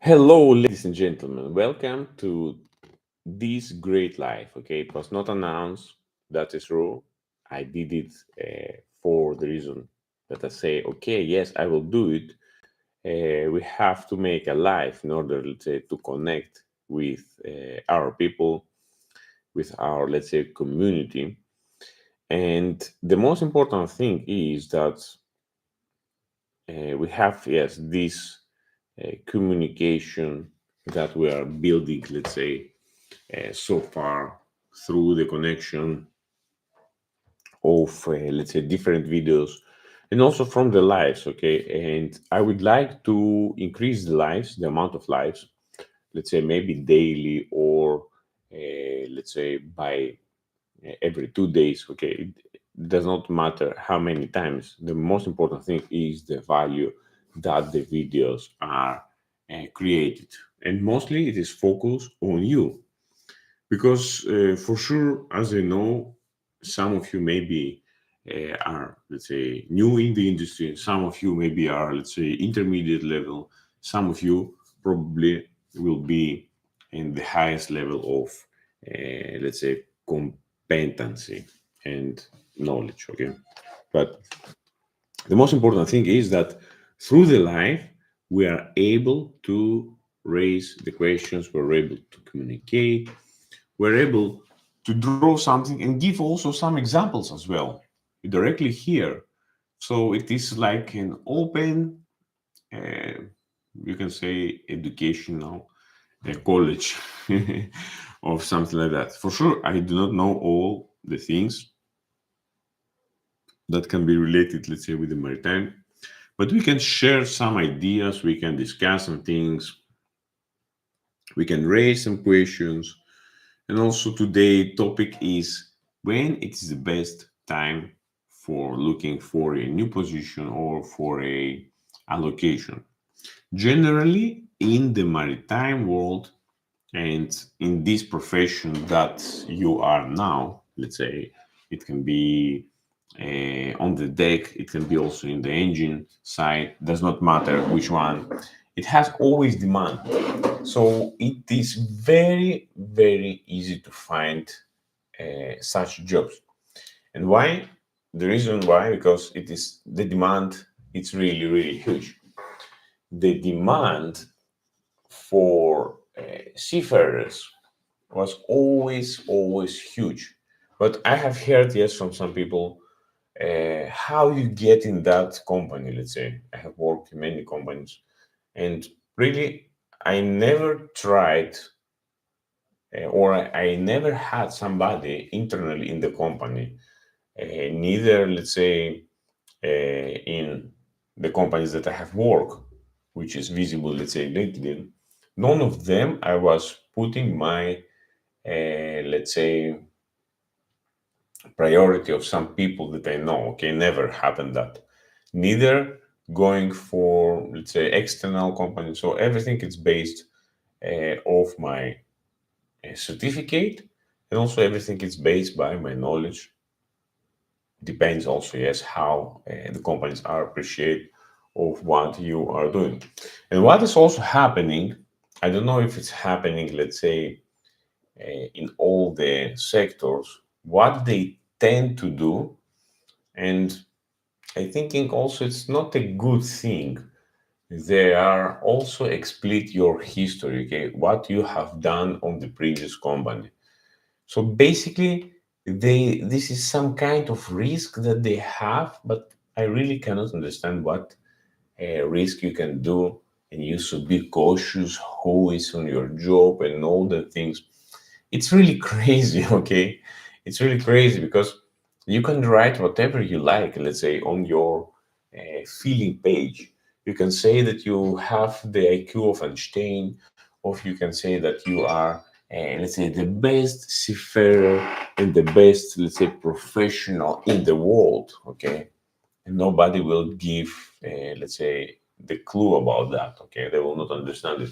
Hello, ladies and gentlemen. Welcome to this great life. Okay, it was not announced. That is true. I did it for the reason that I say, okay, yes, I will do it. We have to make a life in order, let's say, to connect with our people, with our, let's say, community. And the most important thing is that we have, yes, this communication that we are building, let's say, so far through the connection of let's say different videos and also from the lives. Okay, and I would like to increase the amount of lives, let's say maybe daily or let's say by every 2 days. Okay, it does not matter how many times. The most important thing is the value that the videos are created, and mostly it is focused on you because for sure, as I know, some of you maybe are, let's say, new in the industry. Some of you maybe are, let's say, intermediate level. Some of you probably will be in the highest level of, let's say, competency and knowledge. Okay, but the most important thing is that through the life we are able to raise the questions. We're able to communicate, we're able to draw something and give also some examples as well directly here. So it is like an open, uh, you can say, educational college or something like that. For sure, I do not know all the things that can be related, let's say, with the maritime, but we can share some ideas, we can discuss some things, we can raise some questions. And also today topic is when it is the best time for looking for a new position or for a allocation. Generally in the maritime world and in this profession that you are now, let's say it can be on the deck, it can be also in the engine side, does not matter which one. It has always demand, so it is very, very easy to find such jobs. And why? The reason why, because it is the demand, it's really, really huge. The demand for seafarers was always, always huge. But I have heard, yes, from some people, how you get in that company, let's say. I have worked in many companies, and really, I never tried or I never had somebody internally in the company, neither, let's say, in the companies that I have worked, which is visible, let's say, LinkedIn. None of them I was putting my, let's say, priority of some people that I know. Okay, never happened that. Neither going for, let's say, external companies. So everything is based off my certificate, and also everything is based by my knowledge. Depends also, yes, how the companies are appreciate of what you are doing. And what is also happening, I don't know if it's happening, let's say, in all the sectors, what they tend to do, and I thinking also it's not a good thing. They are also exploit your history, okay, what you have done on the previous company. So basically, they this is some kind of risk that they have, but I really cannot understand what risk you can do, and you should be cautious who is on your job and all the things. It's really crazy, okay? It's really crazy because you can write whatever you like, let's say, on your feeling page. You can say that you have the IQ of Einstein, or you can say that you are, let's say, the best seafarer and the best, let's say, professional in the world, okay? And nobody will give, let's say, the clue about that, okay? They will not understand it.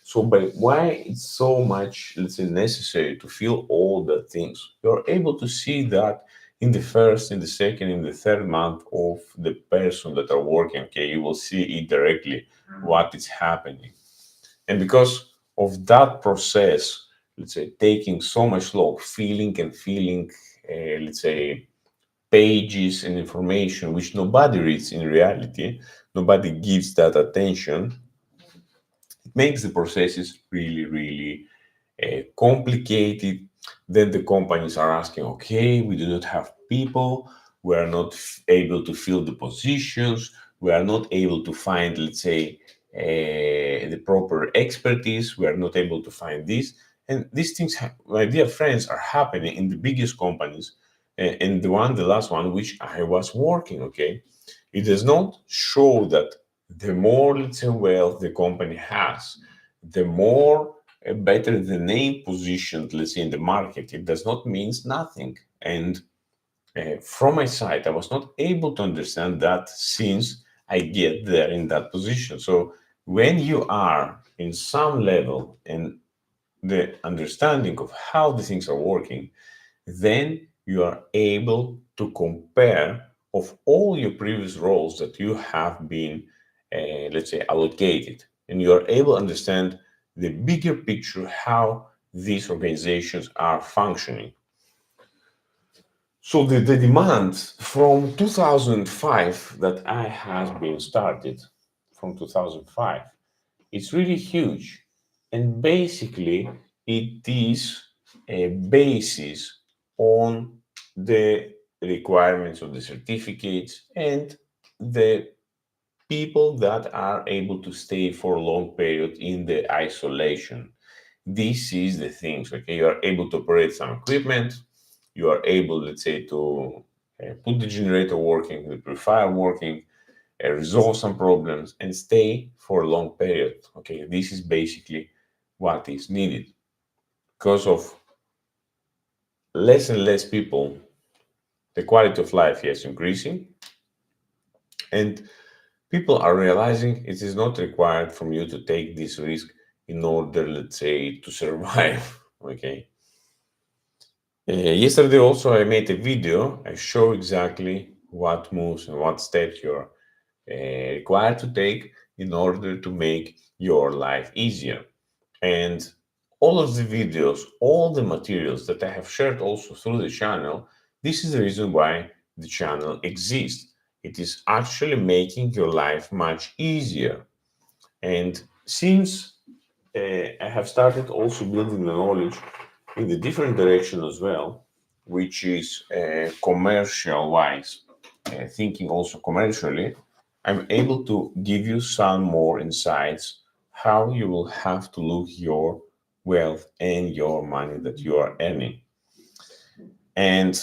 So, by why it's so much, let's say, necessary to feel all the things, you're able to see that in the first, in the second, in the third month of the person that are working. Okay, you will see it directly what is happening. And because of that process, let's say, taking so much long, feeling, let's say, pages and information which nobody reads in reality, nobody gives that attention, it makes the processes really, really complicated. Then the companies are asking, okay, we do not have people, we are not able to fill the positions, we are not able to find, let's say, the proper expertise, we are not able to find this. And these things, my dear friends, are happening in the biggest companies. And the last one, which I was working, okay, it does not show that the more, let's say, wealth the company has, the more better the name positioned, let's say, in the market. It does not means nothing. And from my side, I was not able to understand that since I get there in that position. So when you are in some level and the understanding of how the things are working, then you are able to compare of all your previous roles that you have been, let's say, allocated, and you are able to understand the bigger picture how these organizations are functioning. So the demand from 2005 that I has been started from 2005, it's really huge. And basically, it is a basis on the requirements of the certificates and the people that are able to stay for a long period in the isolation. This is the things, okay? You are able to operate some equipment, you are able, let's say, to put the generator working, the purifier working, resolve some problems, and stay for a long period. Okay, this is basically what is needed. Because of less and less people, the quality of life is increasing, and people are realizing it is not required from you to take this risk in order, let's say, to survive. Okay. Yesterday also I made a video. I show exactly what moves and what steps you're required to take in order to make your life easier. And all of the videos, all the materials that I have shared also through the channel, this is the reason why the channel exists. It is actually making your life much easier. And since I have started also building the knowledge in the different direction as well, which is commercial wise, thinking also commercially, I'm able to give you some more insights how you will have to look your wealth and your money that you are earning. And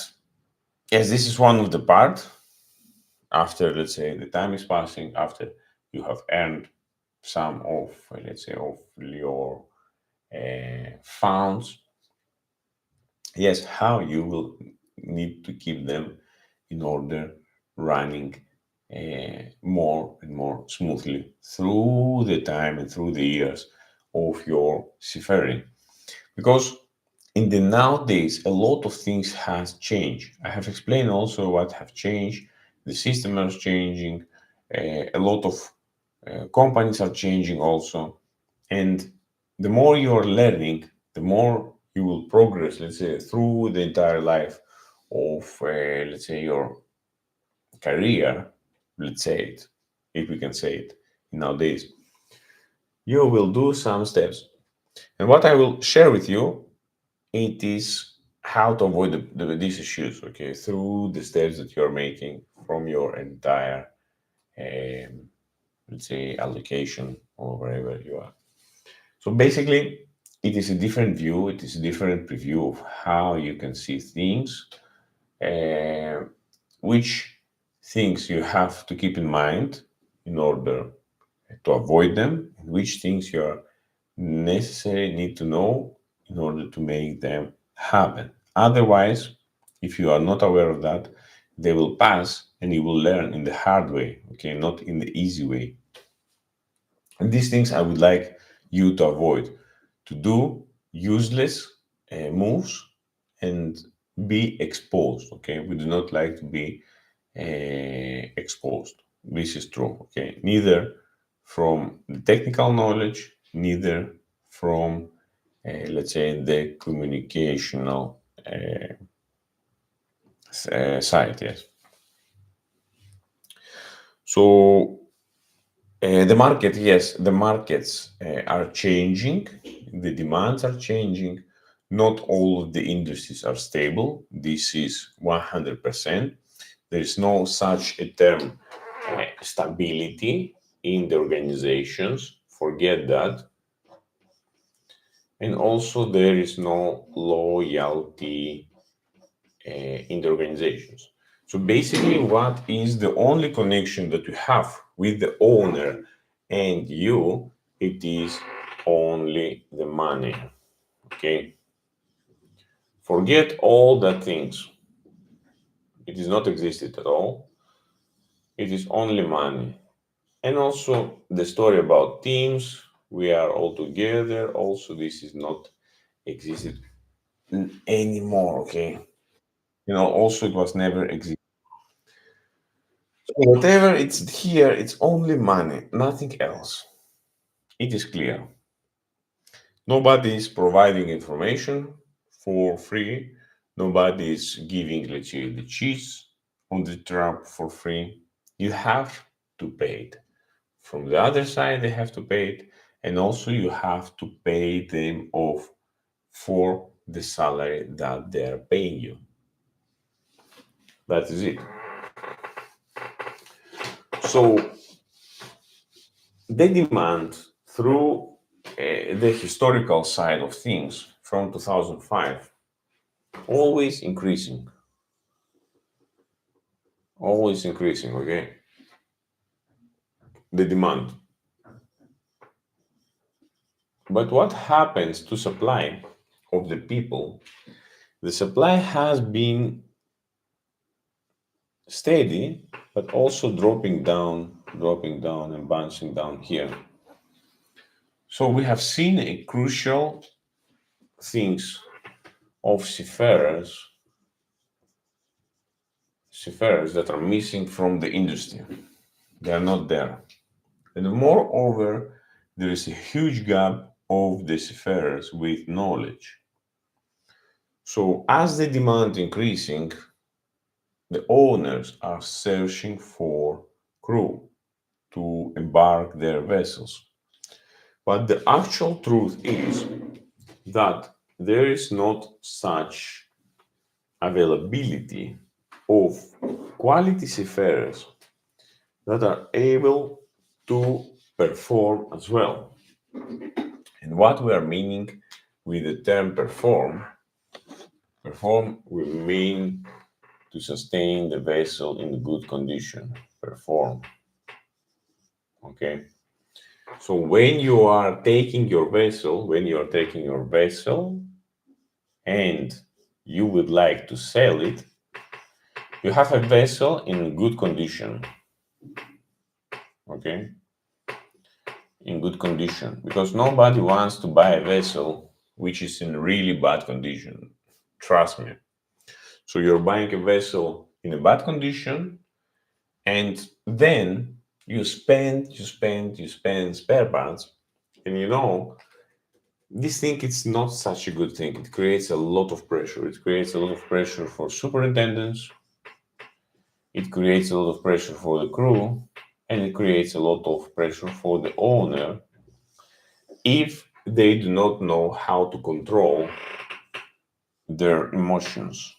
yes, this is one of the part after, let's say, the time is passing, after you have earned some of, let's say, of your funds. Yes, how you will need to keep them in order running more and more smoothly through the time and through the years of your seafaring. Because in the nowadays, a lot of things has changed. I have explained also what have changed. The system is changing. A lot of companies are changing also. And the more you are learning, the more you will progress, let's say, through the entire life of, let's say, your career, let's say it, if we can say it nowadays. You will do some steps. And what I will share with you, it is how to avoid these issues, okay, through the steps that you're making from your entire, um, let's say, allocation or wherever you are. So basically, it is a different view, it is a different preview of how you can see things, uh, which things you have to keep in mind in order to avoid them, and which things you are necessary need to know in order to make them happen. Otherwise, if you are not aware of that, they will pass and you will learn in the hard way, okay, not in the easy way. And these things I would like you to avoid, to do useless moves and be exposed. Okay, we do not like to be exposed. This is true. Okay, neither from the technical knowledge neither from, let's say, the communicational side. Yes. So the market, yes, the markets are changing, the demands are changing. Not all of the industries are stable. This is 100%. There is no such a term, stability in the organizations. Forget that. And also, there is no loyalty in the organizations. So basically, what is the only connection that you have with the owner and you? It is only the money. Okay. Forget all the things. It is not existed at all. It is only money. And also the story about teams. We are all together. Also, this is not existed anymore. Okay. Also it was never existed. So whatever it's here, it's only money, nothing else. It is clear. Nobody is providing information for free. Nobody is giving, let's say, the cheese on the trap for free. You have to pay it. From the other side, they have to pay it. And also you have to pay them off for the salary that they're paying you. That is it. So they demand through the historical side of things from 2005, always increasing, okay? The demand. But what happens to supply of the people? The supply has been steady, but also dropping down, and bouncing down here. So we have seen a crucial things of seafarers that are missing from the industry. They are not there. And moreover, there is a huge gap of the seafarers with knowledge. So as the demand increasing, the owners are searching for crew to embark their vessels. But the actual truth is that there is not such availability of quality seafarers that are able to perform as well. And what we are meaning with the term perform we mean to sustain the vessel in good condition. Perform. Okay. So when you are taking your vessel, and you would like to sell it, you have a vessel in good condition. Okay. In good condition, because nobody wants to buy a vessel which is in really bad condition. Trust me. So you're buying a vessel in a bad condition, and then you spend spare parts, and this thing, it's not such a good thing. It creates a lot of pressure. It creates a lot of pressure for superintendents. It creates a lot of pressure for the crew, and it creates a lot of pressure for the owner if they do not know how to control their emotions.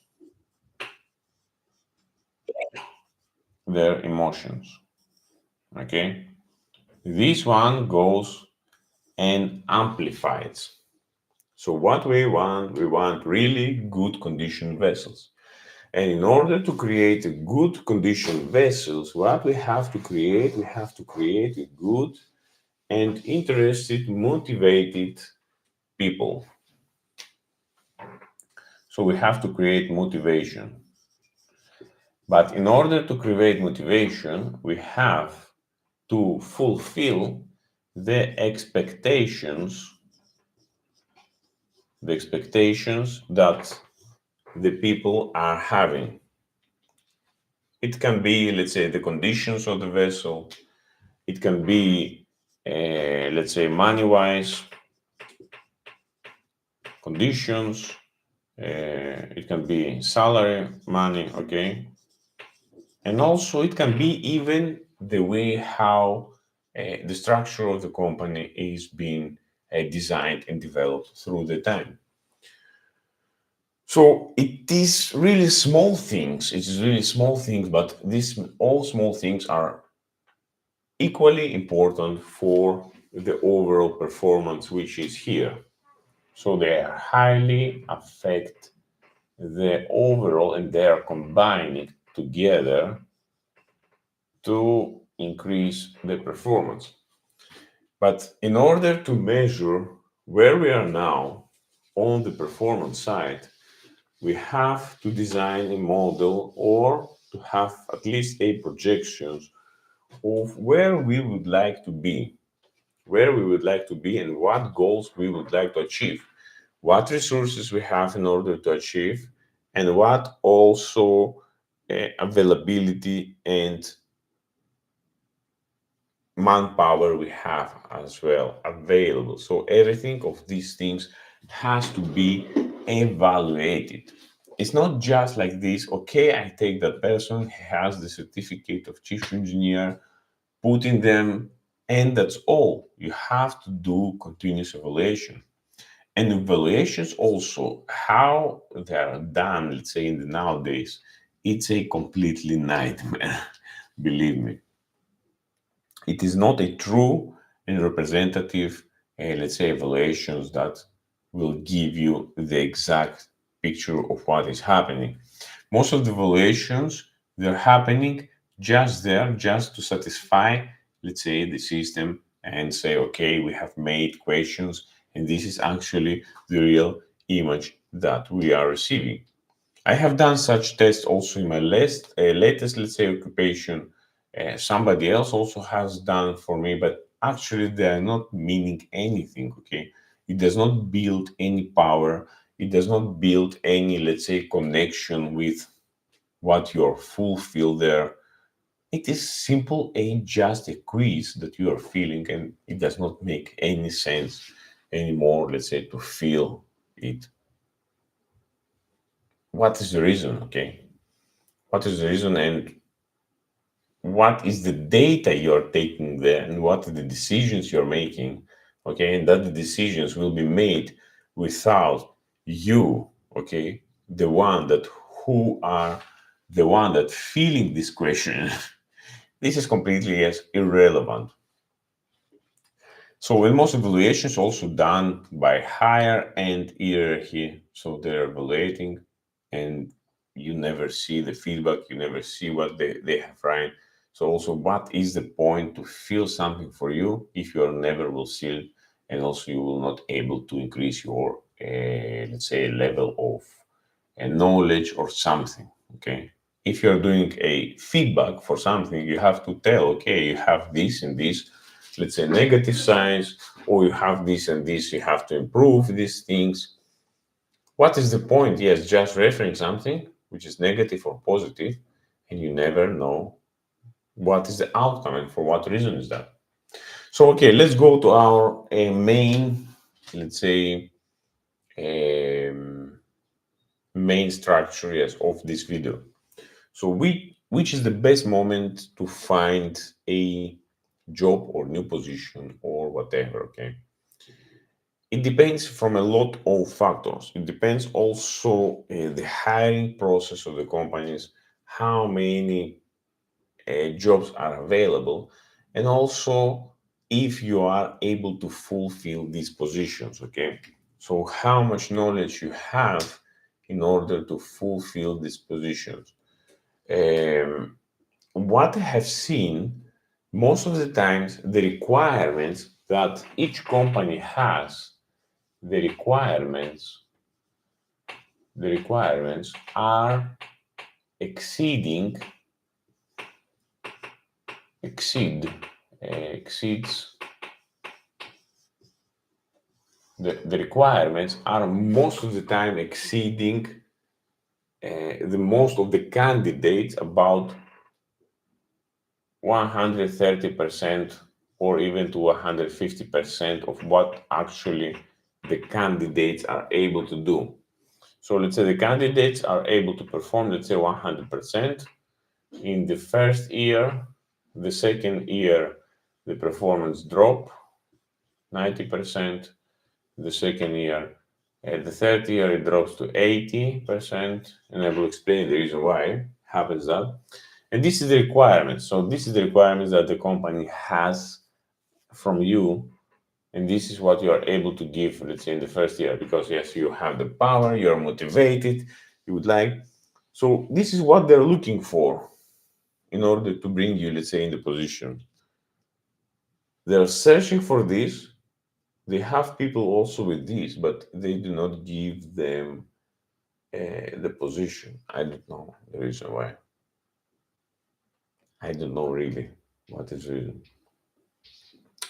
Okay. This one goes and amplifies. So what we want really good condition vessels. And in order to create a good condition vessels, what we have to create a good and interested, motivated people. So we have to create motivation. But in order to create motivation, we have to fulfill the expectations that the people are having. It can be, let's say, the conditions of the vessel. It can be, let's say money-wise, conditions, it can be salary, money, okay? And also it can be even the way how the structure of the company is being designed and developed through the time. So it is really small things. It is really small things, but these all small things are equally important for the overall performance, which is here. So they highly affect the overall, and they are combining together to increase the performance. But in order to measure where we are now on the performance side, we have to design a model or to have at least a projections of where we would like to be, and what goals we would like to achieve, what resources we have in order to achieve, and what also availability and manpower we have as well available. So everything of these things has to be evaluated. It's not just like this, okay, I take that person, he has the certificate of chief engineer, putting them, and that's all. You have to do continuous evaluation. And evaluations also, how they are done, let's say in the nowadays, it's a completely nightmare, believe me. It is not a true and representative, let's say, evaluations that will give you the exact picture of what is happening. Most of the evaluations, they're happening just there, just to satisfy, let's say, the system and say, okay, we have made questions, and this is actually the real image that we are receiving. I have done such tests also in my latest, let's say, occupation. Somebody else also has done for me, but actually they are not meaning anything. Okay, it does not build any power. It does not build any, let's say, connection with what you are fulfilled there. It is simple and just a quiz that you are feeling, and it does not make any sense anymore. Let's say to feel it. What is the reason? Okay, what is the reason, and what is the data you're taking there, and what are the decisions you're making, okay, and that the decisions will be made without you, okay, the one that who are the one that feeling this question. This is completely yes irrelevant. So in most evaluations also done by higher end hierarchy, so they're evaluating, and you never see the feedback, you never see what they have written. So also what is the point to feel something for you if you are never will see it, and also you will not able to increase your let's say level of knowledge or something, okay. If you're doing a feedback for something, you have to tell, okay, you have this and this, let's say negative signs, or you have this and this, you have to improve these things. What is the point? Yes, just referring something which is negative or positive, and you never know what is the outcome and for what reason is that. So, okay, let's go to our main, let's say, um, main structure, yes, of this video. So, which is the best moment to find a job or new position or whatever, okay? It depends from a lot of factors. It depends also the hiring process of the companies, how many jobs are available, and also if you are able to fulfill these positions, okay? So how much knowledge you have in order to fulfill these positions. Um, what I have seen most of the times, the requirements that each company has, the requirements are exceeding exceed exceeds the requirements are most of the time exceeding the most of the candidates about 130% or even to 150% of what actually the candidates are able to do. So let's say the candidates are able to perform, let's say 100% in the first year. The second year, the performance drop 90%. The second year, the third year, it drops to 80%. And I will explain the reason why happens that. And this is the requirement. So this is the requirements that the company has from you, and this is what you are able to give, let's say, in the first year, because yes, you have the power, you're motivated, you would like. So this is what they're looking for in order to bring you, let's say, in the position. They're searching for this. They have people also with this, but they do not give them the position. I don't know the reason why. I don't know really what is the reason.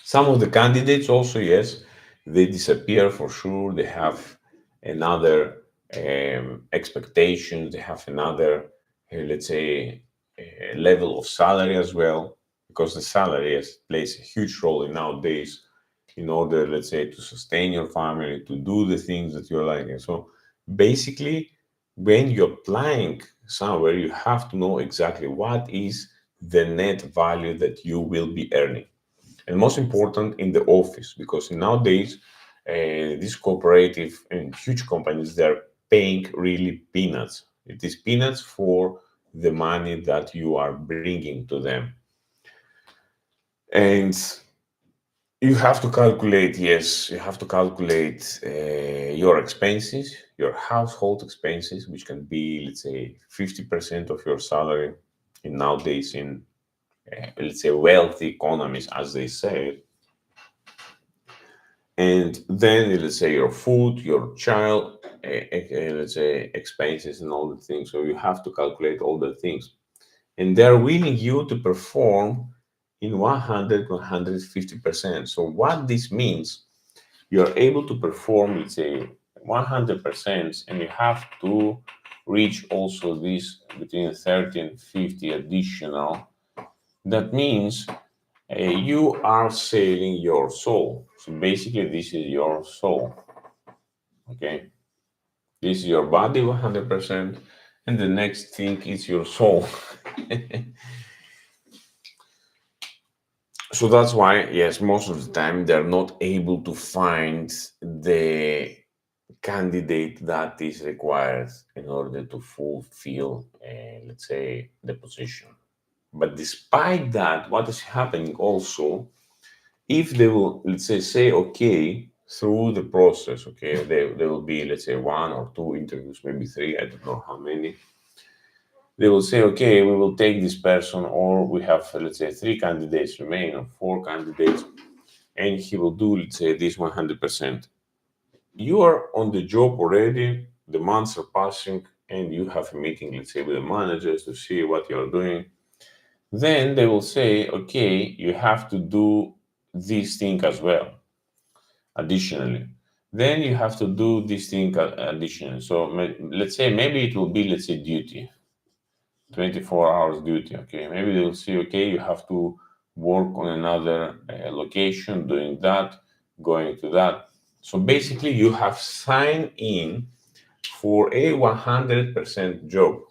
Some of the candidates also, yes, they disappear for sure. They have another expectations. They have another, let's say, level of salary as well, because the salary plays a huge role in nowadays in order, let's say, to sustain your family, to do the things that you're liking. So basically, when you're applying somewhere, you have to know exactly what is the net value that you will be earning, and most important in the office, because nowadays these cooperative and huge companies, they're paying really peanuts. It is peanuts for the money that you are bringing to them. And you have to calculate, yes, you have to calculate your expenses, your household expenses, which can be, let's say, 50% of your salary in nowadays in, let's say, wealthy economies, as they say. And then let's say your food, your child, let's say expenses and all the things. So you have to calculate all the things, and they're willing you to perform in 100 150%. So what this means, you're able to perform, let's say, 100%, and you have to reach also this between 30 and 50 additional. That means you are selling your soul. So basically, this is your soul. Okay, this is your body 100%, and the next thing is your soul. So that's why, yes, most of the time they're not able to find the candidate that is required in order to fulfill, let's say, the position. But despite that, what is happening also, if they will, let's say okay, through the process, okay, there will be, let's say, one or two interviews, maybe three, I don't know how many. They will say, okay, we will take this person, or we have, let's say, three candidates remain, or four candidates, and he will do, let's say, this 100%. You are on the job already, the months are passing, and you have a meeting, let's say, with the managers to see what you're doing. Then they will say, okay, you have to do this thing as well, additionally. Then you have to do this thing additionally. So let's say maybe it will be, let's say, duty, 24 hours duty. Okay, maybe they will say, okay, you have to work on another location, doing that, going to that. So basically, you have signed in for a 100% job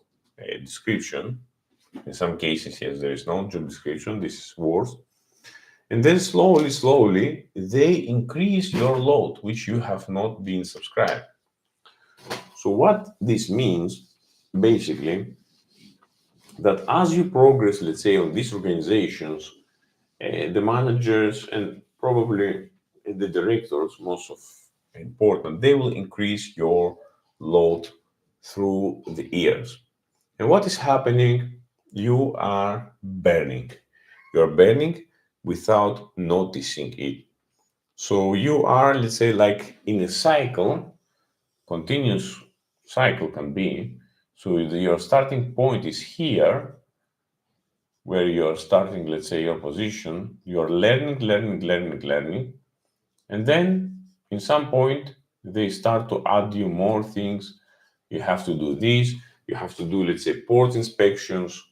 description. In some cases, yes, there is no job description. This is worse. And then slowly, they increase your load, which you have not been subscribed. So what this means, basically, that as you progress, let's say, on these organizations, the managers and probably the directors, most of important, they will increase your load through the years. And what is happening? You are burning. You're burning without noticing it. So you are, let's say, like in a cycle, continuous cycle can be. So your starting point is here, where you're starting, let's say, your position. You're learning. And then in some point, they start to add you more things. You have to do this. You have to do, let's say, port inspections.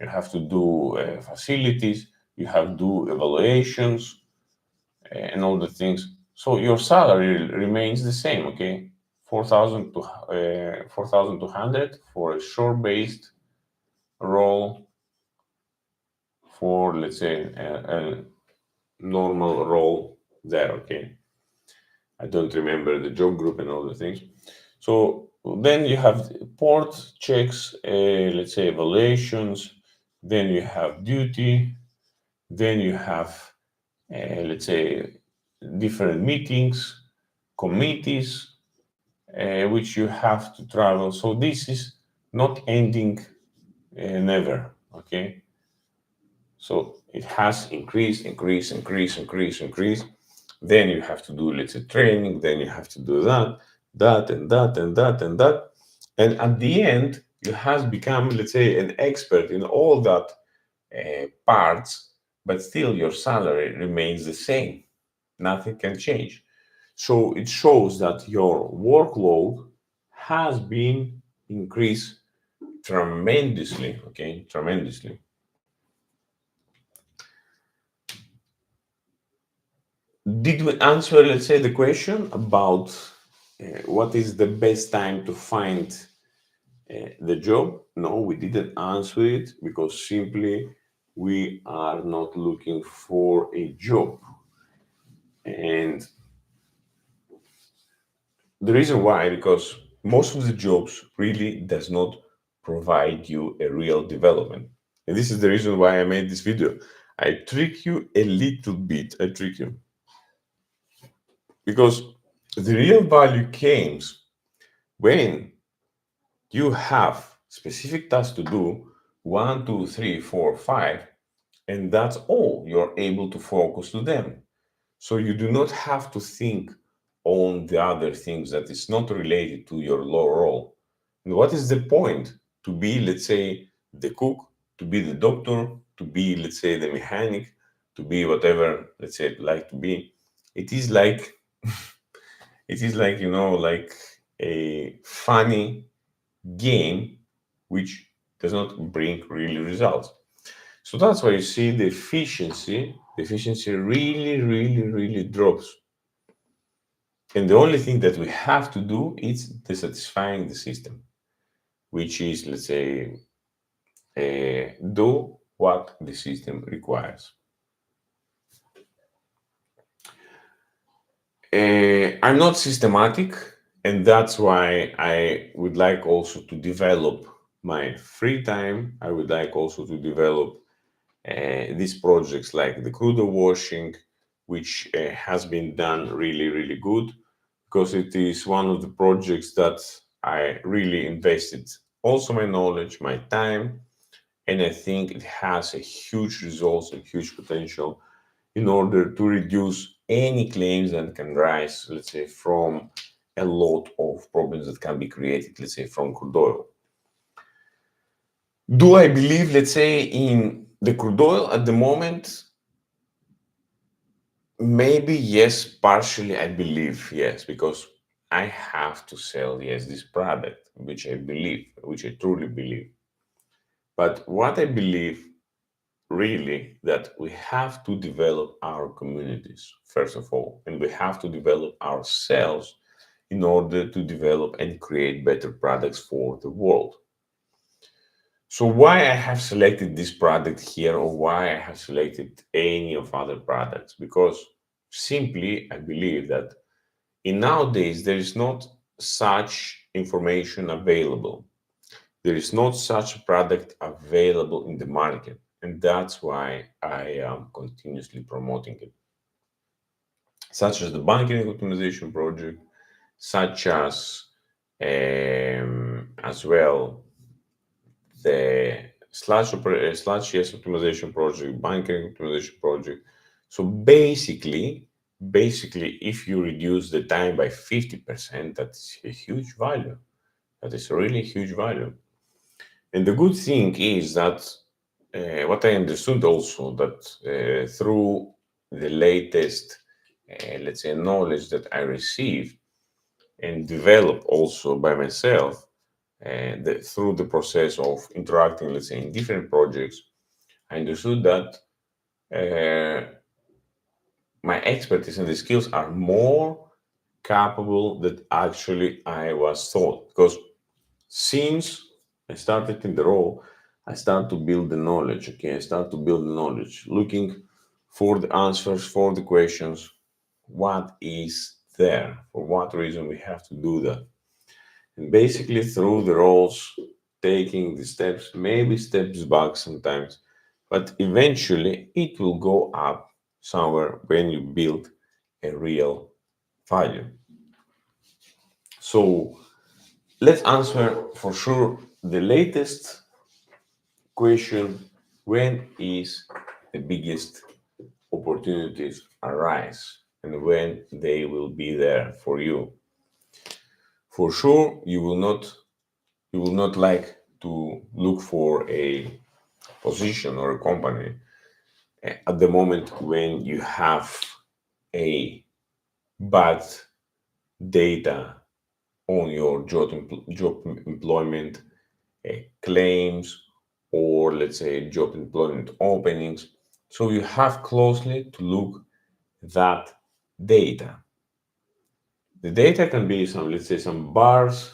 You have to do facilities. you have to do evaluations and all the things. So your salary remains the same, okay? 4,000 to 4,200 for a shore-based role, for let's say a normal role there, okay? I don't remember the job group and all the things. So then you have port checks, let's say evaluations, then you have duty, then you have, let's say, different meetings, committees, which you have to travel. So this is not ending never, okay? So it has increase. Then you have to do, let's say, training. Then you have to do that, and that, and that, and that. And at the end, you have become, let's say, an expert in all that parts, but still your salary remains the same. Nothing can change. So it shows that your workload has been increased tremendously, okay? Tremendously. Did we answer, let's say, the question about what is the best time to find the job? No, we didn't answer it because simply we are not looking for a job. And the reason why, because most of the jobs really does not provide you a real development. And this is the reason why I made this video. I trick you a little bit. I trick you because the real value comes when you have specific tasks to do, one, two, three, four, five, and that's all you're able to focus to them. So you do not have to think on the other things that is not related to your low role. And what is the point to be, let's say, the cook, to be the doctor, to be, let's say, the mechanic, to be whatever, let's say, like to be? It is like, it is like, like a funny game which does not bring really results. So that's why you see the efficiency really drops. And the only thing that we have to do is the satisfying the system, which is, let's say, do what the system requires. I'm not systematic, and that's why I would like also to develop my free time. I would like also to develop these projects like the crudo washing, which has been done really good, because it is one of the projects that I really invested also my knowledge, my time, and I think it has a huge results and huge potential in order to reduce any claims that can rise, let's say, from a lot of problems that can be created, let's say, from crude oil. Do I believe, let's say, in the crude oil at the moment? Maybe yes, partially I believe, yes, because I have to sell, yes, this product, which I believe, which I truly believe. But what I believe really that we have to develop our communities, first of all, and we have to develop ourselves in order to develop and create better products for the world. So why I have selected this product here, or why I have selected any of other products? Because simply I believe that in nowadays there is not such information available. There is not such a product available in the market, and that's why I am continuously promoting it. Such as the banking optimization project, such as well the slash yes optimization project, banking optimization project. So basically, if you reduce the time by 50%, that's a huge value. That is a really huge value. And the good thing is that what I understood also that through the latest, let's say, knowledge that I received and developed also by myself, through the process of interacting, let's say, in different projects, I understood that uh, my expertise and the skills are more capable than actually I was thought. Because since I started in the role, I start to build the knowledge. Okay, I start to build the knowledge, looking for the answers for the questions. What is there? For what reason we have to do that? And basically, through the roles, taking the steps, maybe steps back sometimes, but eventually it will go up somewhere when you build a real value. So let's answer for sure the latest question: when is the biggest opportunities arise and when they will be there for you? For sure, you will not like to look for a position or a company at the moment when you have a bad data on your job employment claims, or let's say job employment openings. So you have closely to look that data. The data can be some, let's say, some bars,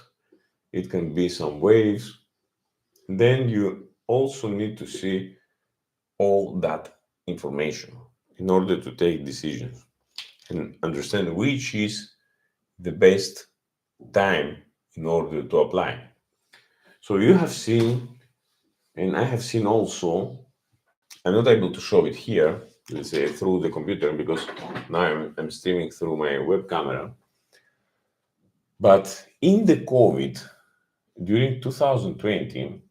it can be some waves. Then you also need to see all that information in order to take decisions and understand which is the best time in order to apply. So you have seen, and I have seen also, I'm not able to show it here, let's say through the computer, because now I'm streaming through my web camera. But in the COVID, during 2020,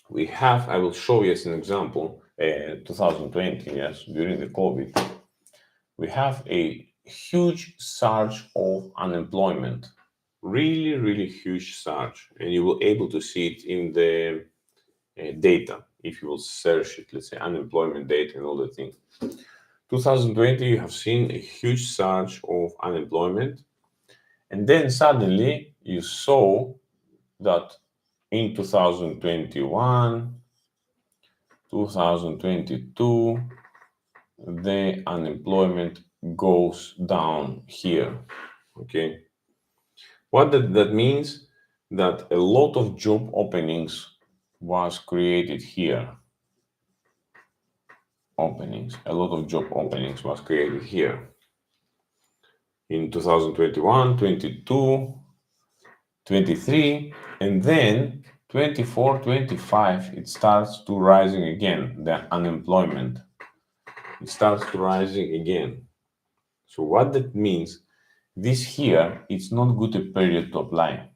we have, I will show you as an example, 2020, yes, during the COVID, we have a huge surge of unemployment, really, really huge surge. And you will able to see it in the data if you will search it, let's say unemployment data and all the things. 2020, you have seen a huge surge of unemployment, and then suddenly you saw that in 2021, 2022, the unemployment goes down here. Okay, what that means, that a lot of job openings was created here. A lot of job openings was created here in 2021, 22, 23, and then 24, 25, it starts to rising again, the unemployment. It starts to rising again. So what that means, this here, it's not good a period to apply.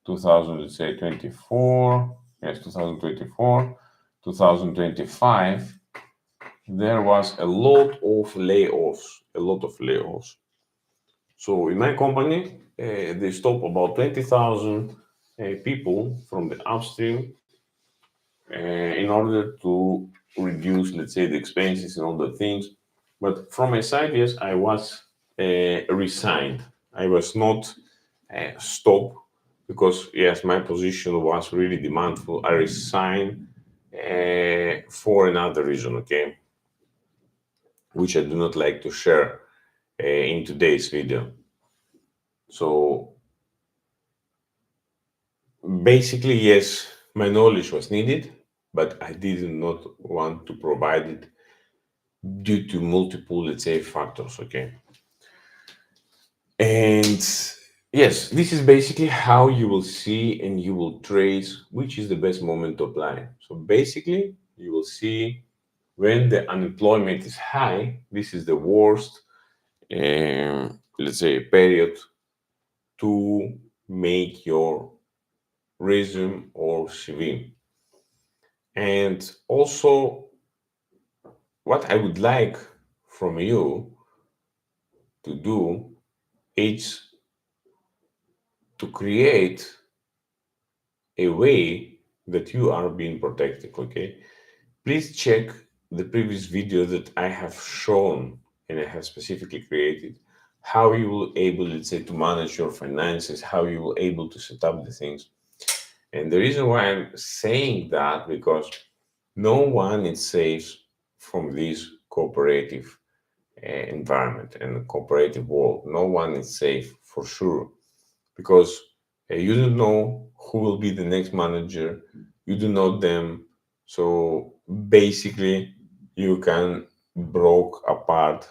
2000, let's say 24, yes, 2024, 2025, there was a lot of layoffs. So in my company, they stop about 20,000 people from the upstream in order to reduce, let's say, the expenses and all the things. But from my side, yes, I was resigned. I was not stopped because, yes, my position was really demandful. I resigned for another reason, okay, which I do not like to share in today's video. So basically, yes, my knowledge was needed, but I did not want to provide it due to multiple, let's say, factors, okay? And yes, this is basically how you will see and you will trace which is the best moment to apply. So basically, you will see when the unemployment is high, this is the worst, let's say, period to make your resume or CV. And also, what I would like from you to do is to create a way that you are being protected. Okay, please check the previous video that I have shown and I have specifically created how you will able, let's say, to manage your finances, how you will able to set up the things. And the reason why I'm saying that, because no one is safe from this cooperative environment and cooperative world. No one is safe for sure, because you don't know who will be the next manager. You do know them, so basically you can broke apart.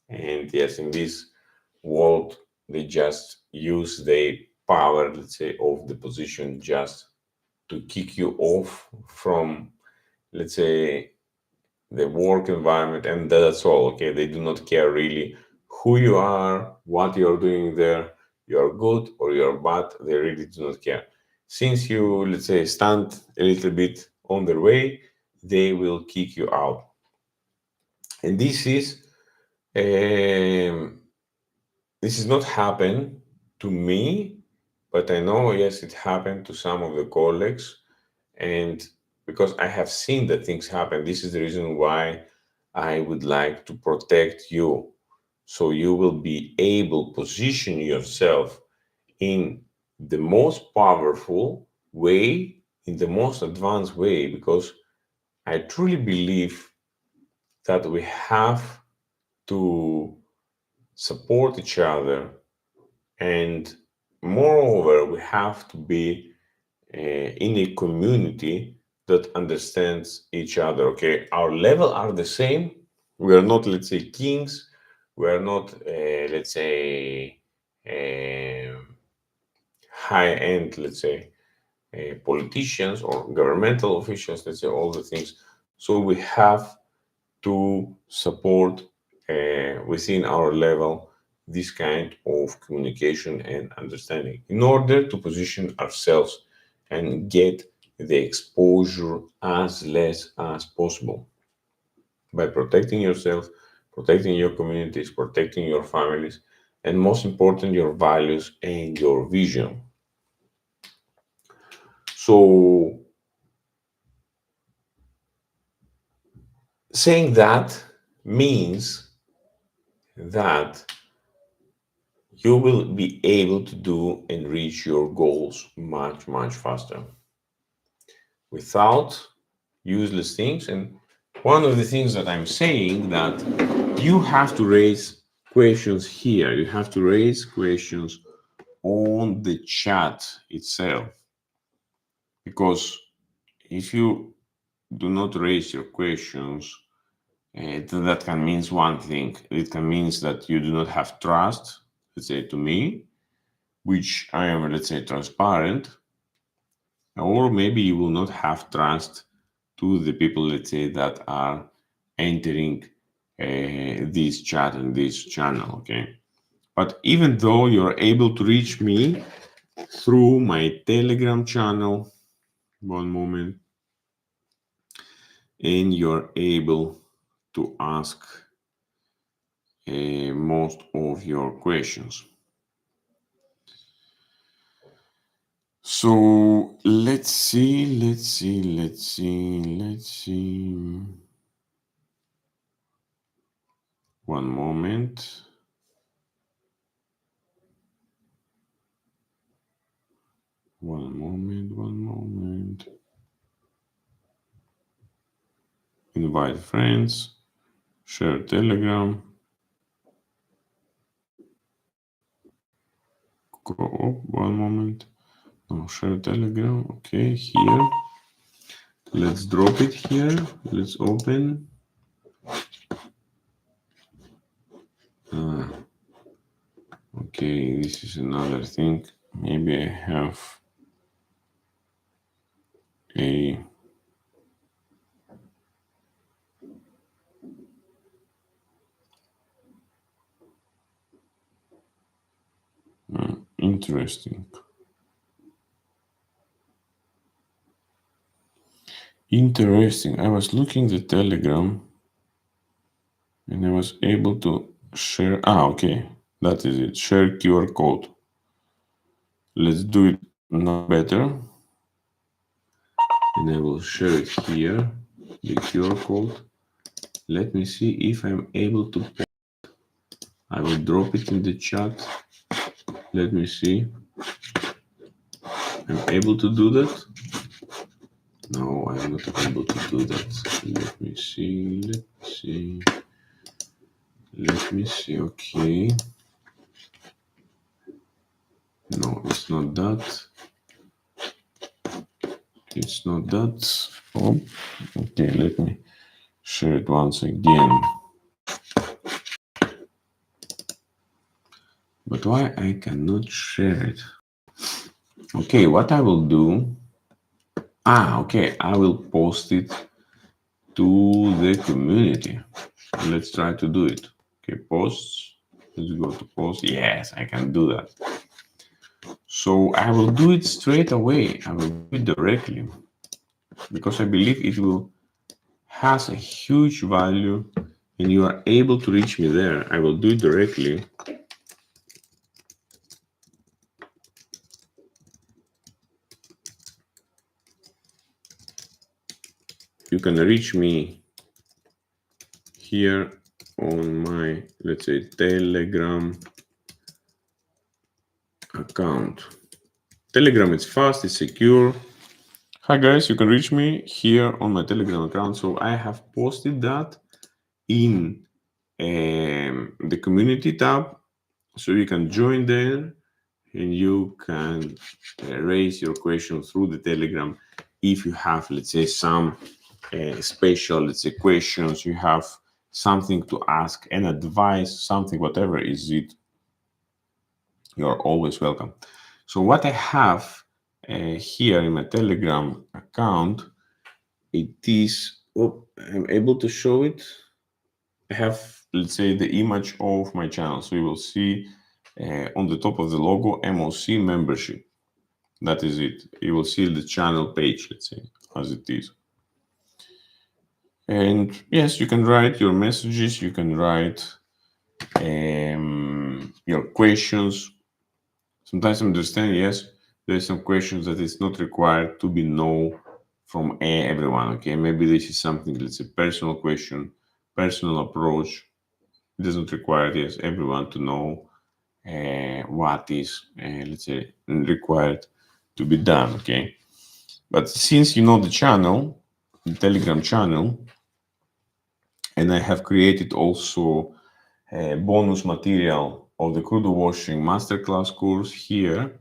And yes, in this world, they just use their power, let's say, of the position just to kick you off from, let's say, the work environment, and that's all. Okay, they do not care really who you are, what you're doing there, you're good or you're bad. They really do not care. Since you, let's say, stand a little bit on their way, they will kick you out. And um, this is not happen to me, but I know, yes, it happened to some of the colleagues. And because I have seen that things happen, this is the reason why I would like to protect you. So you will be able to position yourself in the most powerful way, in the most advanced way, because I truly believe that we have to support each other, and moreover, we have to be in a community that understands each other. Okay, our level are the same. We are not, let's say, kings. We are not, let's say, high end, let's say, politicians or governmental officials. Let's say all the things. So we have to support within our level this kind of communication and understanding in order to position ourselves and get the exposure as less as possible by protecting yourself, protecting your communities, protecting your families, and most important, your values and your vision. So, saying that means that you will be able to do and reach your goals much, much faster without useless things. And one of the things that I'm saying that you have to raise questions here. You have to raise questions on the chat itself, because if you do not raise your questions, then that can mean one thing. It can mean that you do not have trust, let's say, to me, which I am, let's say, transparent, or maybe you will not have trust to the people, let's say, that are entering this chat and this channel. Okay, but even though you're able to reach me through my Telegram channel, one moment, and you're able to ask most of your questions. So let's see. One moment. One moment. Invite friends. Share Telegram. Go up. One moment. Now share Telegram. Okay, here. Let's drop it here. Let's open. Okay, this is another thing. Maybe I have a interesting. Interesting. I was looking the Telegram and I was able to share. Okay, that is it. Share QR code. Let's do it now better. And I will share it here, the QR code. Let me see if I'm able to. I will drop it in the chat. Let me see. I'm able to do that. No, I'm not able to do that. Let me see. Let me see. Okay. No, it's not that. It's not that. Oh, okay. Let me share it once again. But why I cannot share it? Okay, what I will do. Okay. I will post it to the community. Let's try to do it. Okay, posts. Let's go to post. Yes, I can do that. So I will do it straight away. I will do it directly because I believe it will has a huge value and you are able to reach me there. I will do it directly. You can reach me here on my, let's say, Telegram account. Telegram is fast, it's secure. Hi guys, you can reach me here on my Telegram account. So I have posted that in the community tab. So you can join there and you can raise your question through the Telegram. If you have, let's say, some special, let's say, questions, you have something to ask, an advice, something, whatever is it, you're always welcome. So what I have here in my Telegram account, it is, I'm able to show it. I have, let's say, the image of my channel. So you will see on the top of the logo, MOC membership. That is it. You will see the channel page, let's say, as it is. And yes, you can write your messages. You can write your questions. Sometimes I understand, yes, there's some questions that it's not required to be known from everyone, okay? Maybe this is something, let's say, personal question, personal approach. It doesn't require, yes, everyone to know what is, let's say, required to be done, okay? But since you know the channel, the Telegram channel, and I have created also a bonus material of the crudo washing masterclass course here.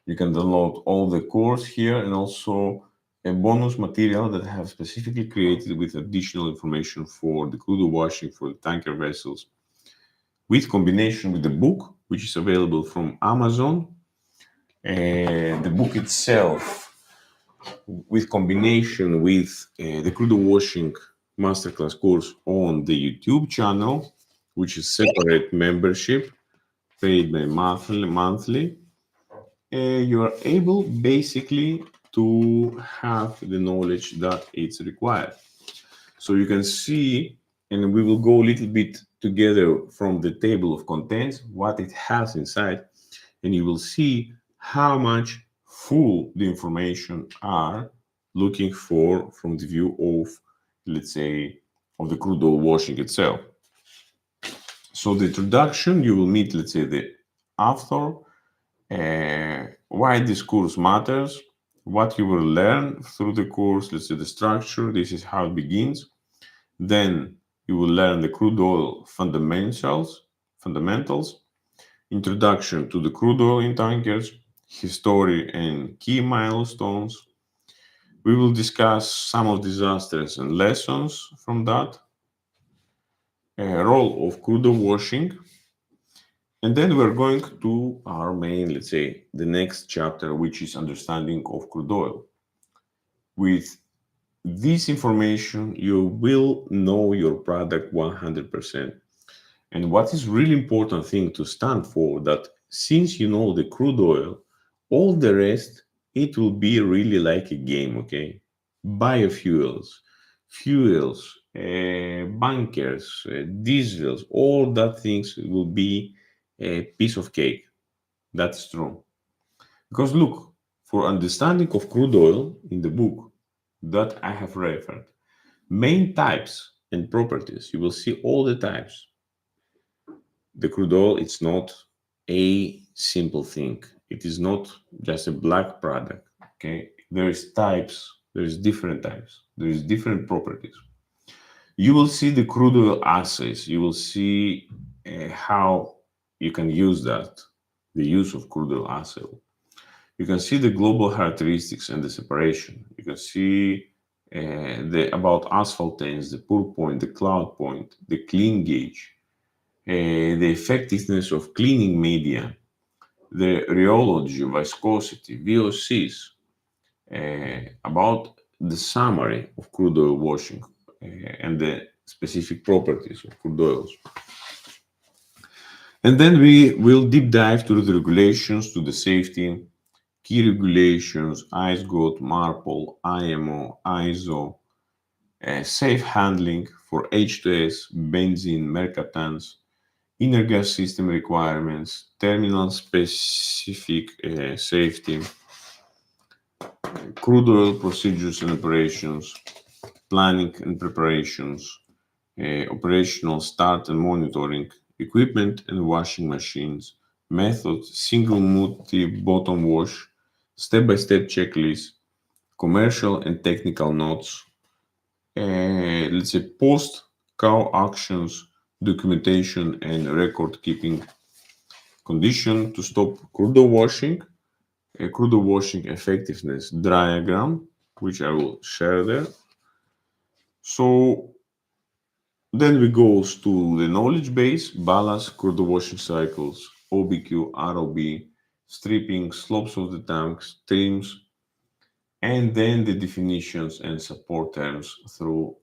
You can download all the course here and also a bonus material that I have specifically created with additional information for the crudo washing for the tanker vessels, with combination with the book, which is available from Amazon. The book itself, with combination with the crudo washing masterclass course on the YouTube channel, which is separate membership, paid by monthly, you are able basically to have the knowledge that it's required. So you can see, and we will go a little bit together from the table of contents, what it has inside, and you will see how much full the information are looking for from the view of, let's say, of the crude oil washing itself. So the introduction, you will meet, let's say, the author, why this course matters, what you will learn through the course, let's say the structure, this is how it begins. Then you will learn the crude oil fundamentals, introduction to the crude oil in tankers, history and key milestones. We will discuss some of disasters and lessons from that, role of crude oil washing, and then we're going to our main, let's say, the next chapter, which is understanding of crude oil. With this information, you will know your product 100%. And what is really important thing to stand for, that since you know the crude oil, all the rest, it will be really like a game, okay? Biofuels, fuels, bunkers, diesels, all that things will be a piece of cake. That's true. Because look, for understanding of crude oil in the book that I have referred, main types and properties, you will see all the types. The crude oil, it's not a simple thing. It is not just a black product, okay? There is types There's different types. There's different properties. You will see the crude oil assays. You will see how you can use that, the use of crude oil assay. You can see the global characteristics and the separation. You can see the about asphaltenes, the pour point, the cloud point, the clean gauge, the effectiveness of cleaning media, the rheology, viscosity, VOCs, about the summary of crude oil washing and the specific properties of crude oils. And then we will deep dive to the regulations, to the safety, key regulations, ISGOT, MARPOL, IMO, ISO, safe handling for H2S, benzene, mercaptans, inner gas system requirements, terminal specific safety, crude oil procedures and operations, planning and preparations, operational start and monitoring, equipment and washing machines, methods, single multi bottom wash, step by step checklist, commercial and technical notes, let's say post cow actions, documentation and record keeping, condition to stop crude oil washing, a crude oil washing effectiveness diagram, which I will share there. So then we go to the knowledge base, ballast, crude oil washing cycles, OBQ, ROB, stripping, slopes of the tanks, trims, and then the definitions and support terms through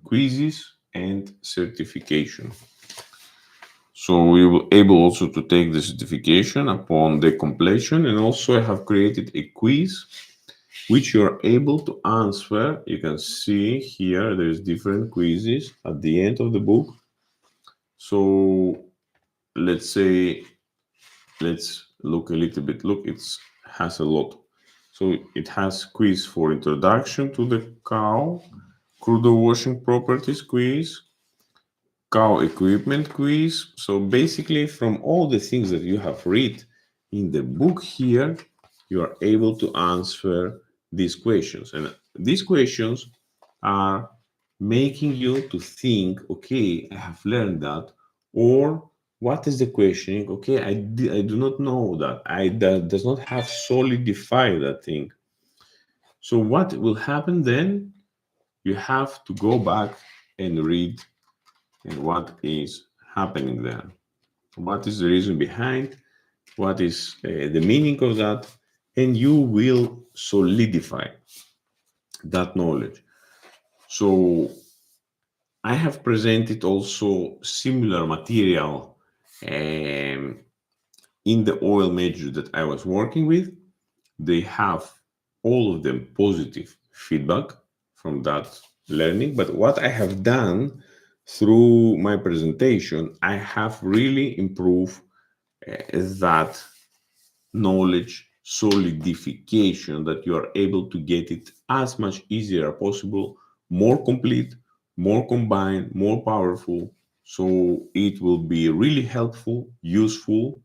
quizzes and certification. So we will able also to take the certification upon the completion, and also I have created a quiz which you are able to answer. You can see here there's different quizzes at the end of the book. So let's say let's look a little bit. Look, it has a lot. So it has quiz for introduction to the cow, crude oil washing properties quiz, cow equipment quiz. So basically, from all the things that you have read in the book here, you are able to answer these questions. And these questions are making you to think, okay, I have learned that, or what is the questioning? Okay, I do not know that. That does not have solidified that thing. So what will happen then? You have to go back and read and what is happening there. What is the reason behind? What is the meaning of that? And you will solidify that knowledge. So I have presented also similar material in the oil major that I was working with. They have all of them positive feedback from that learning. But what I have done through my presentation, I have really improved that knowledge solidification, that you are able to get it as much easier as possible, more complete, more combined, more powerful. So it will be really helpful, useful,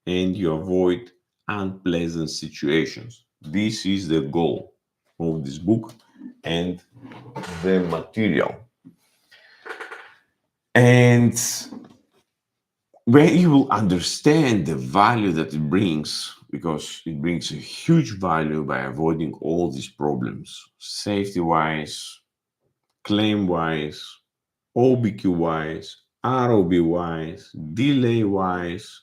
and you avoid unpleasant situations. This is the goal of this book and the material. And where you will understand the value that it brings, because it brings a huge value by avoiding all these problems, safety wise, claim wise, OBQ wise, ROB wise, delay wise,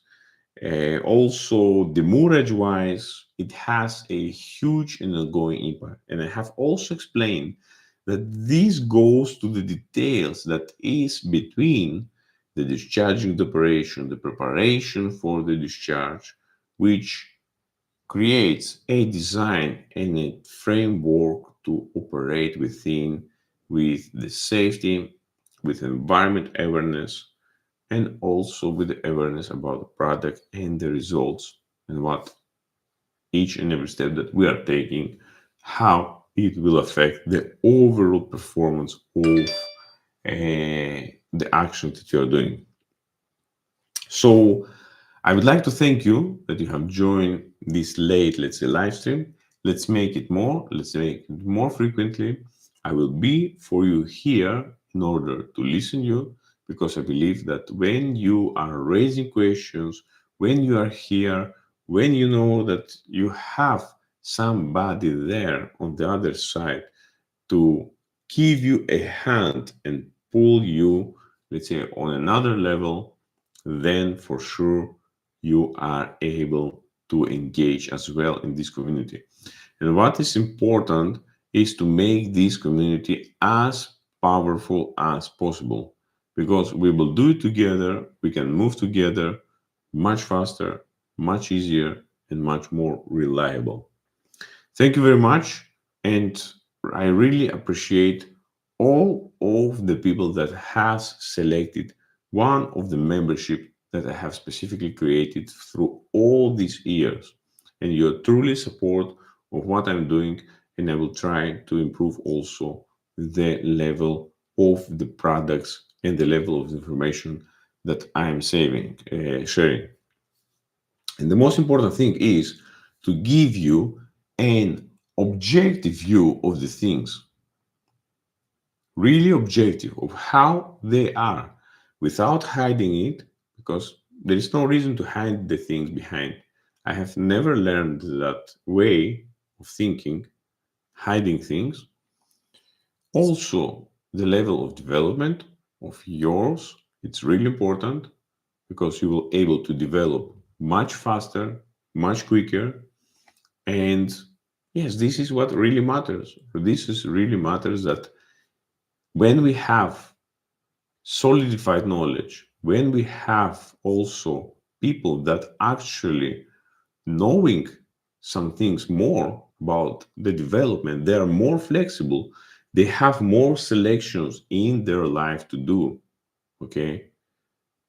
also demurrage wise. It has a huge and ongoing impact. And I have also explained that this goes to the details that is between the discharging operation, the preparation for the discharge, which creates a design and a framework to operate within, with the safety, with environment awareness, and also with the awareness about the product and the results, and what each and every step that we are taking, how it will affect the overall performance of the action that you are doing. So I would like to thank you that you have joined this late, let's say, live stream. Let's make it more. Let's make it more frequently. I will be for you here in order to listen you, because I believe that when you are raising questions, when you are here, when you know that you have somebody there on the other side to give you a hand and pull you, let's say, on another level, then for sure you are able to engage as well in this community. And what is important is to make this community as powerful as possible, because we will do it together, we can move together much faster, much easier, and much more reliable. Thank you very much. And I really appreciate all of the people that has selected one of the membership that I have specifically created through all these years. And your truly support of what I'm doing, and I will try to improve also the level of the products and the level of information that I am sharing. And the most important thing is to give you an objective view of the things, really objective of how they are, without hiding it, because there is no reason to hide the things behind. I have never learned that way of thinking, hiding things. Also, the level of development of yours, it's really important, because you will able to develop much faster, much quicker. And yes, this is what really matters. This is really matters, that when we have solidified knowledge, when we have also people that actually knowing some things more about the development, they are more flexible, they have more selections in their life to do. Okay.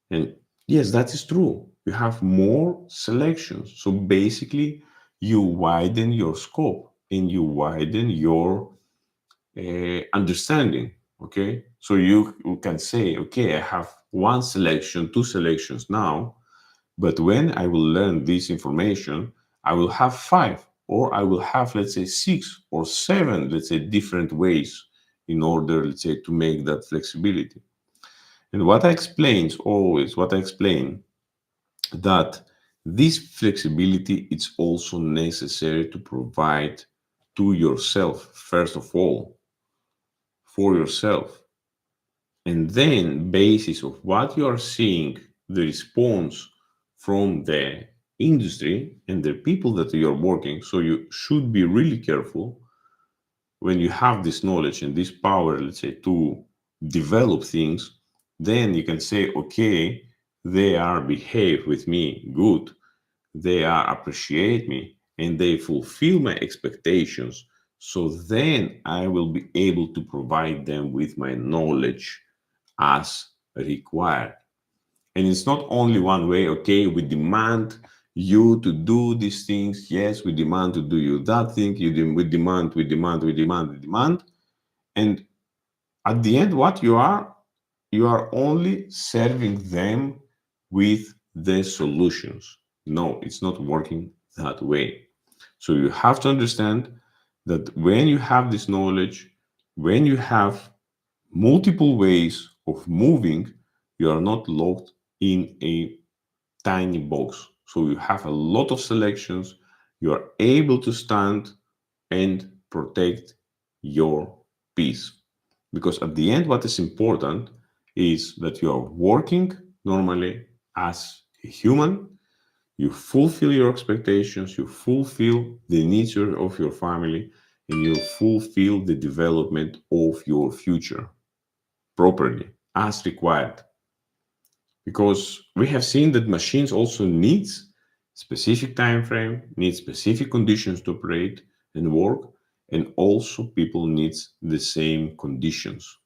And yes, that is true. You have more selections. So basically, you widen your scope and you widen your understanding. Okay. So you can say, okay, I have one selection, two selections now, but when I will learn this information, I will have five, or I will have, let's say, six or seven, let's say, different ways in order, let's say, to make that flexibility. And what I explains always, what I explain, that this flexibility is also necessary to provide to yourself, first of all, for yourself. And then, basis of what you are seeing, the response from the industry and the people that you are working. So you should be really careful when you have this knowledge and this power, let's say, to develop things. Then you can say, okay, they are behave with me good, they are appreciate me, and they fulfill my expectations. So then I will be able to provide them with my knowledge as required. And it's not only one way. Okay, we demand you to do these things. Yes, we demand to do you that thing. We demand, we demand. And at the end, what you are only serving them with the solutions. No, it's not working that way. So you have to understand that when you have this knowledge, when you have multiple ways of moving, you are not locked in a tiny box. So you have a lot of selections. You are able to stand and protect your peace. Because at the end, what is important is that you are working normally as a human, you fulfill your expectations, you fulfill the needs of your family, and you fulfill the development of your future properly as required, because we have seen that machines also needs specific time frame, need specific conditions to operate and work, and also people needs the same conditions.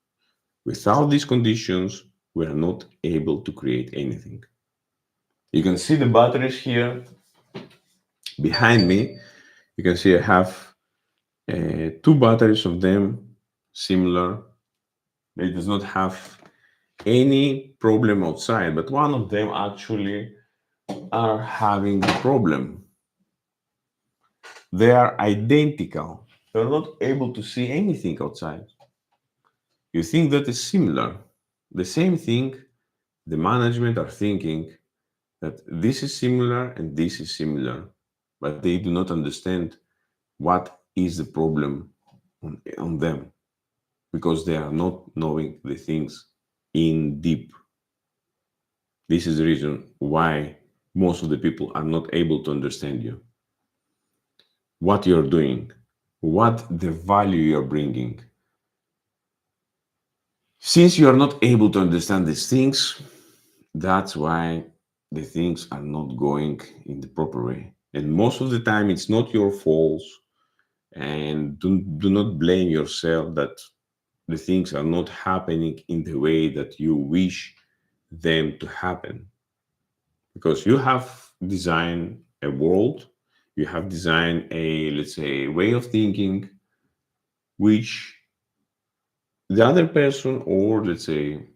Without these conditions, we are not able to create anything. You can see the batteries here behind me. You can see I have two batteries of them, similar. They does not have any problem outside, but one of them actually are having a problem. They are identical. They're not able to see anything outside. You think that is similar. The same thing the management are thinking that this is similar and this is similar, but they do not understand what is the problem on them because they are not knowing the things in deep. This is the reason why most of the people are not able to understand you, what you're doing, what the value you're bringing. Since you are not able to understand these things, that's why the things are not going in the proper way. And most of the time, it's not your fault. And do not blame yourself that the things are not happening in the way that you wish them to happen. Because you have designed a world, you have designed a, let's say, way of thinking, which the other person, or let's say,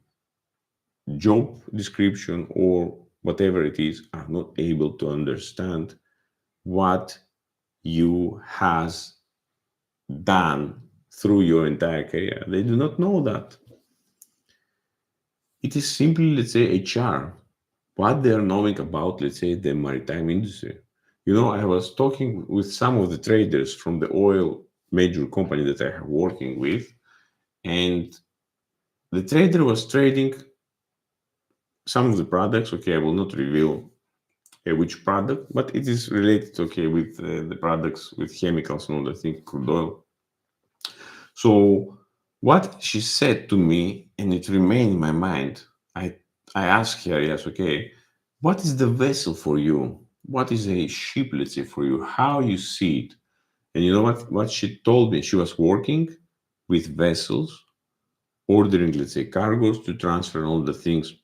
job description or whatever it is, are not able to understand what you has done through your entire career. They do not know that. It is simply, let's say, HR, what they are knowing about, let's say, the maritime industry. You know, I was talking with some of the traders from the oil major company that I have working with, and the trader was trading some of the products. Okay, I will not reveal which product, but it is related, okay, with the products with chemicals and all, I think crude oil. So what she said to me, and it remained in my mind, I asked her, yes, okay, what is the vessel for you? What is a ship, let's say, for you? How you see it? And you know what she told me? She was working with vessels, ordering, let's say, cargoes to transfer all the things.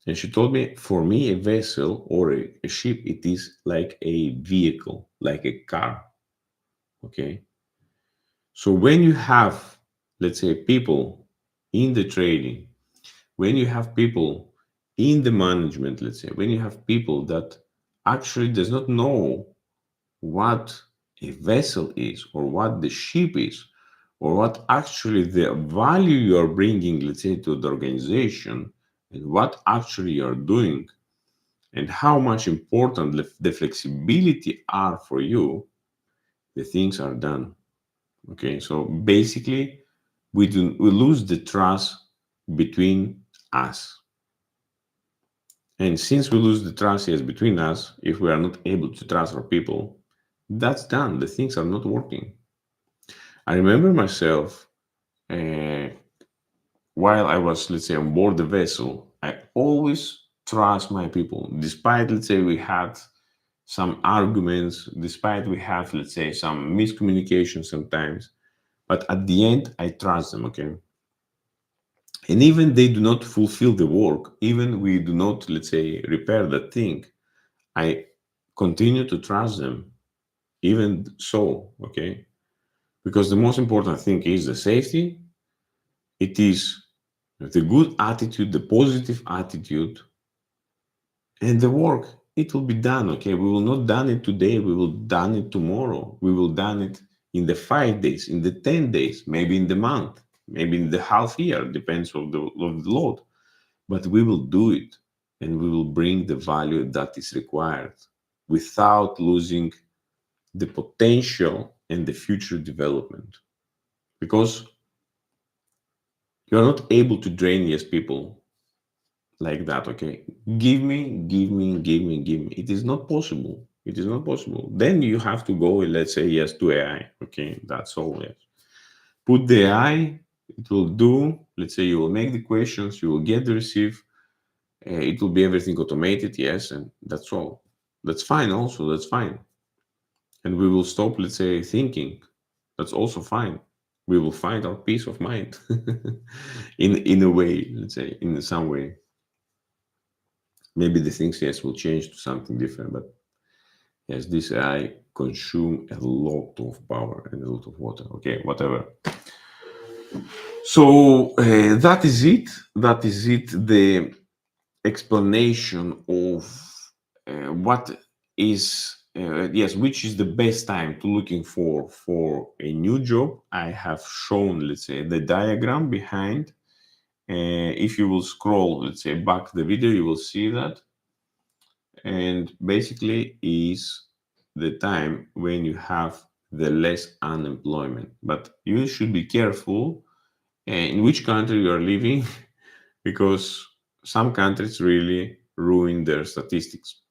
And she told me, for me, a vessel or a ship, it is like a vehicle, like a car. Okay. So when you have, let's say, people in the trading, when you have people in the management, let's say, when you have people that actually does not know what a vessel is or what the ship is or what actually the value you are bringing, let's say, to the organization and what actually you are doing and how much important the flexibility are for you, the things are done. Okay, so basically, we lose the trust between us. And since we lose the trust yes, between us, if we are not able to trust our people, that's done. The things are not working. I remember myself uh, while I was, let's say, on board the vessel, I always trust my people, despite, let's say, we had some arguments, despite we have, let's say, some miscommunication sometimes. But at the end, I trust them, okay? And even they do not fulfill the work, even we do not, let's say, repair that thing, I continue to trust them, even so, okay? Because the most important thing is the safety, it is the good attitude, the positive attitude, and the work. It will be done, okay? We will not done it today, we will done it tomorrow. We will done it in the 5 days, in the 10 days, maybe in the month, maybe in the half year, depends of the load. But we will do it and we will bring the value that is required without losing the potential and the future development. Because you're not able to drain yes people like that, okay? Give me, give me, give me, give me. It is not possible. It is not possible. Then you have to go and let's say yes to AI. Okay, that's all. Yes. Put the AI, it will do. Let's say you will make the questions, you will get the receive. It will be everything automated, yes, and that's all. That's fine. Also, that's fine. And we will stop, let's say, thinking. That's also fine. We will find our peace of mind in a way, let's say, in some way. Maybe the things, yes, will change to something different, but yes, this AI consume a lot of power and a lot of water. Okay, whatever. So that is it. That is it. The explanation of what is yes, which is the best time to looking for a new job. I have shown, let's say, the diagram behind. If you will scroll, let's say, back the video, you will see that. And basically is the time when you have the less unemployment. But you should be careful in which country you are living because some countries really ruin their statistics.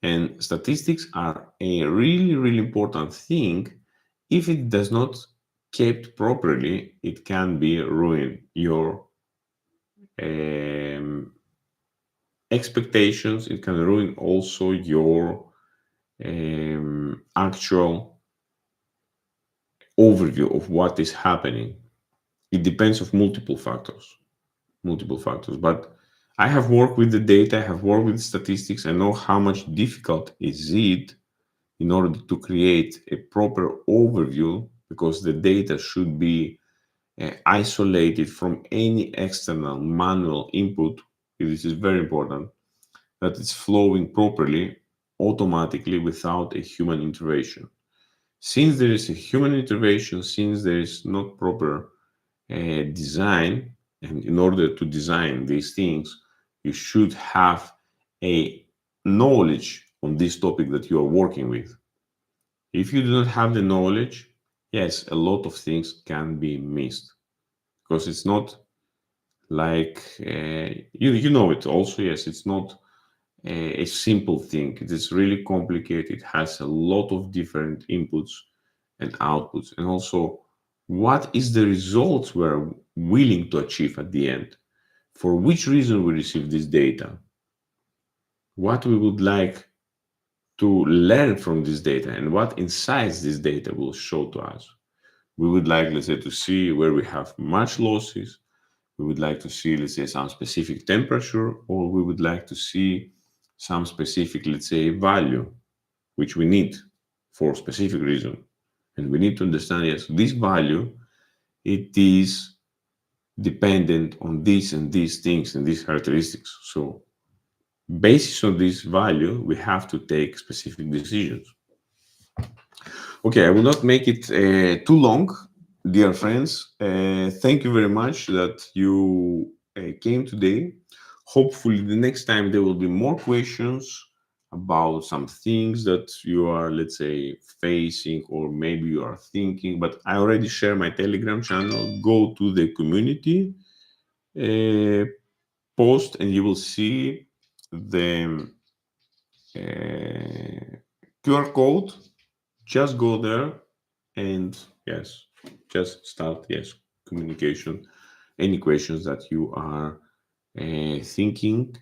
And statistics are a really, really important thing. If it does not kept properly, it can be ruin your um, expectations. It can ruin also your actual overview of what is happening. It depends of multiple factors. But I have worked with the data, I have worked with statistics. I know how much difficult is it in order to create a proper overview because the data should be isolated from any external manual input. This is very important that it's flowing properly automatically without a human intervention. Since there is a human intervention, since there is not proper design, and in order to design these things, you should have a knowledge on this topic that you are working with. If you do not have the knowledge, yes, a lot of things can be missed because it's not like you know it also. Yes, it's not a simple thing. It is really complicated. It has a lot of different inputs and outputs, and also what is the results we're willing to achieve at the end. For which reason we receive this data? What we would like to learn from this data and what insights this data will show to us. We would like, let's say, to see where we have much losses. We would like to see, let's say, some specific temperature, or we would like to see some specific, let's say, value, which we need for a specific reason. And we need to understand, yes, this value, it is dependent on this and these things and these characteristics. So based on this value, we have to take specific decisions. Okay, I will not make it too long, dear friends. Thank you very much that you came today. Hopefully, the next time there will be more questions about some things that you are, let's say, facing or maybe you are thinking. But I already share my Telegram channel. Go to the community uh, post and you will see the QR code. Just go there and yes, just start communication. Any questions that you are thinking,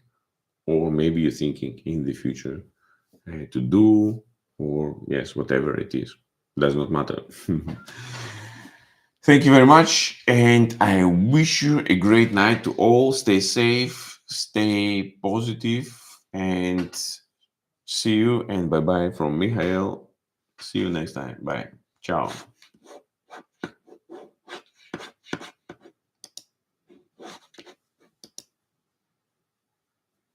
or maybe you're thinking in the future to do, or yes, whatever it is, does not matter. Thank you very much, and I wish you a great night to all. Stay safe, stay positive, and see you. And bye bye from Michael. See you next time. Bye. Ciao.